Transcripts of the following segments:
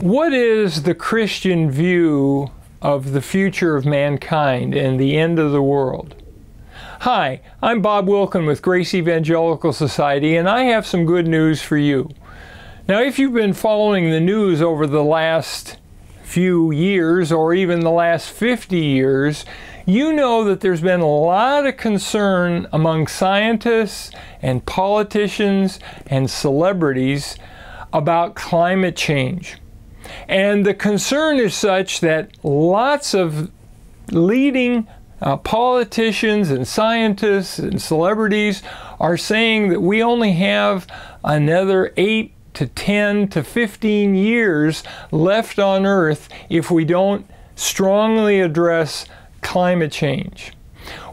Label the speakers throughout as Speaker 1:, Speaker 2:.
Speaker 1: What is the Christian view of the future of mankind and the end of the world? Hi, I'm Bob Wilkin with Grace Evangelical Society, and I have some good news for you. Now, if you've been following the news over the last few years, or even the last 50 years, you know that there's been a lot of concern among scientists and politicians and celebrities about climate change. And the concern is such that lots of leading politicians and scientists and celebrities are saying that we only have another 8 to 10 to 15 years left on Earth if we don't strongly address climate change.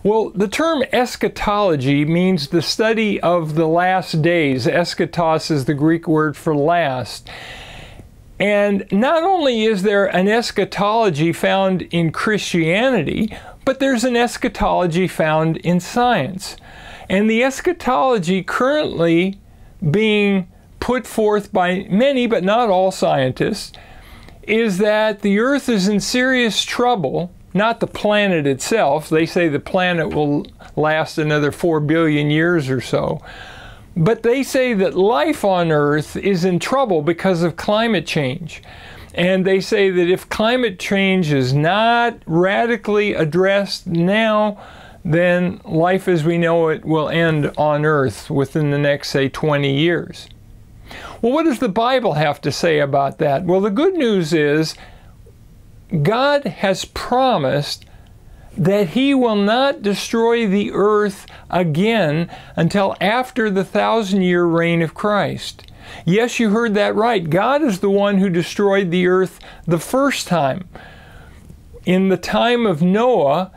Speaker 1: Well, the term eschatology means the study of the last days. Eschatos is the Greek word for last. And not only is there an eschatology found in Christianity, but there's an eschatology found in science. And the eschatology currently being put forth by many, but not all scientists, is that the Earth is in serious trouble, not the planet itself. They say the planet will last another 4 billion years or so. But they say that life on Earth is in trouble because of climate change. And they say that if climate change is not radically addressed now, then life as we know it will end on Earth within the next, say, 20 years. Well, what does the Bible have to say about that? Well, the good news is God has promised that He will not destroy the earth again until after the 1,000-year reign of Christ. Yes, you heard that right. God is the one who destroyed the earth the first time. In the time of Noah,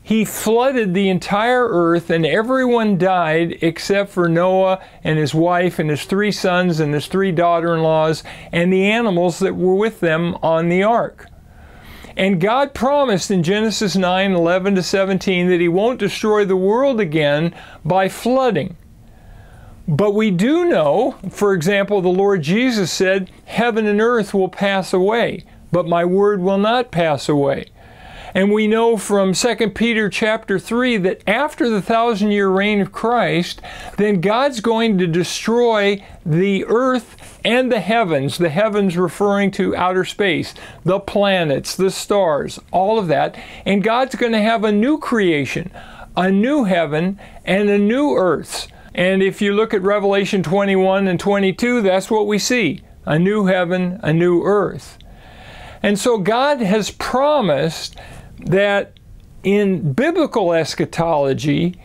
Speaker 1: He flooded the entire earth and everyone died except for Noah and his wife and his 3 sons and his 3 daughter-in-laws and the animals that were with them on the ark. And God promised in Genesis 9:11 to 17 that He won't destroy the world again by flooding. But we do know, for example, the Lord Jesus said, "Heaven and earth will pass away, but my word will not pass away." And we know from 2 Peter chapter 3 that after the 1,000-year reign of Christ, then God's going to destroy the earth and the heavens referring to outer space, the planets, the stars, all of that. And God's going to have a new creation, a new heaven and a new earth. And if you look at Revelation 21 and 22, that's what we see, a new heaven, a new earth. And so God has promised that in biblical eschatology,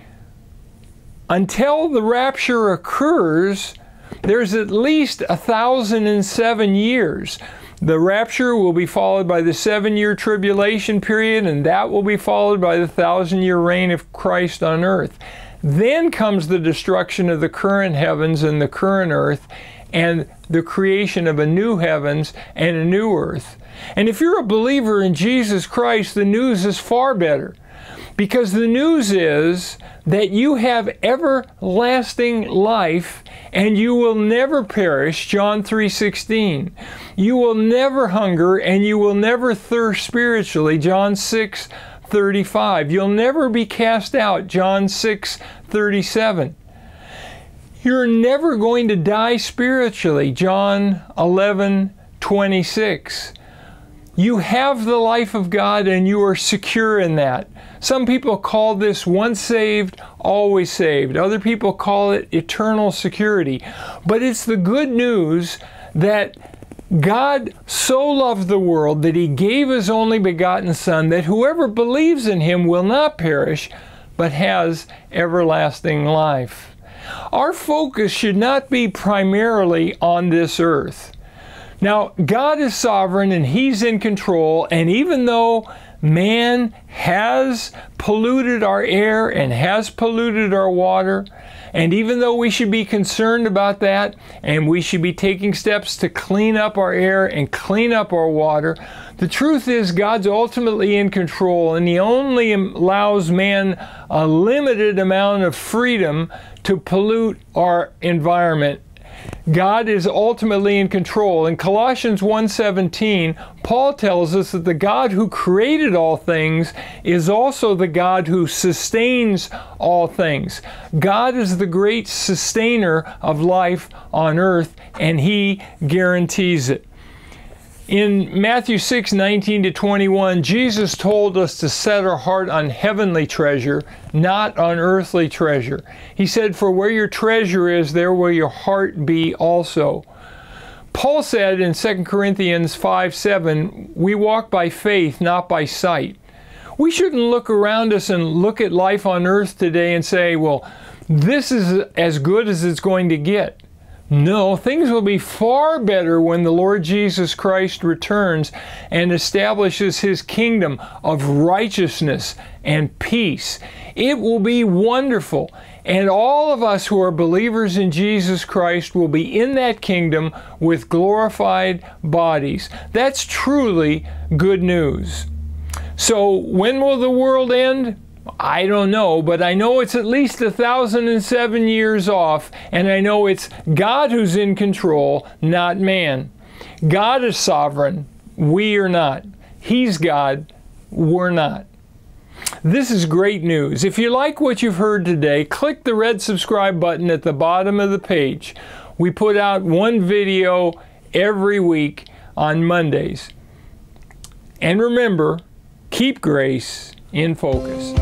Speaker 1: until the rapture occurs, there's at least 1,007 years. The rapture will be followed by the 7-year tribulation period, and that will be followed by the 1,000-year reign of Christ on earth. Then comes the destruction of the current heavens and the current earth, and the creation of a new heavens and a new earth. And if you're a believer in Jesus Christ, the news is far better. Because the news is that you have everlasting life and you will never perish, John 3:16. You will never hunger and you will never thirst spiritually, John 6:35. You'll never be cast out, John 6:37. You're never going to die spiritually, John 11:26. You have the life of God and you are secure in that. Some people call this once saved, always saved. Other people call it eternal security. But it's the good news that God so loved the world that He gave His only begotten Son, that whoever believes in Him will not perish, but has everlasting life. Our focus should not be primarily on this earth. Now, God is sovereign and He's in control, and even though man has polluted our air and has polluted our water, and even though we should be concerned about that, and we should be taking steps to clean up our air and clean up our water, the truth is God's ultimately in control, and He only allows man a limited amount of freedom to pollute our environment God is ultimately in control. In Colossians 1:17, Paul tells us that the God who created all things is also the God who sustains all things. God is the great sustainer of life on earth, and He guarantees it. In Matthew 6:19-21, Jesus told us to set our heart on heavenly treasure, not on earthly treasure. He said, "For where your treasure is, there will your heart be also." Paul said in 2 Corinthians 5:7, "We walk by faith, not by sight." We shouldn't look around us and look at life on earth today and say, well, this is as good as it's going to get. No, things will be far better when the Lord Jesus Christ returns and establishes His kingdom of righteousness and peace. It will be wonderful. And all of us who are believers in Jesus Christ will be in that kingdom with glorified bodies. That's truly good news. So when will the world end? I don't know, but I know it's at least 1,007 years off, and I know it's God who's in control, not man. God is sovereign. We are not. He's God. We're not. This is great news. If you like what you've heard today, click the red subscribe button at the bottom of the page. We put out one video every week on Mondays. And remember, keep grace in focus.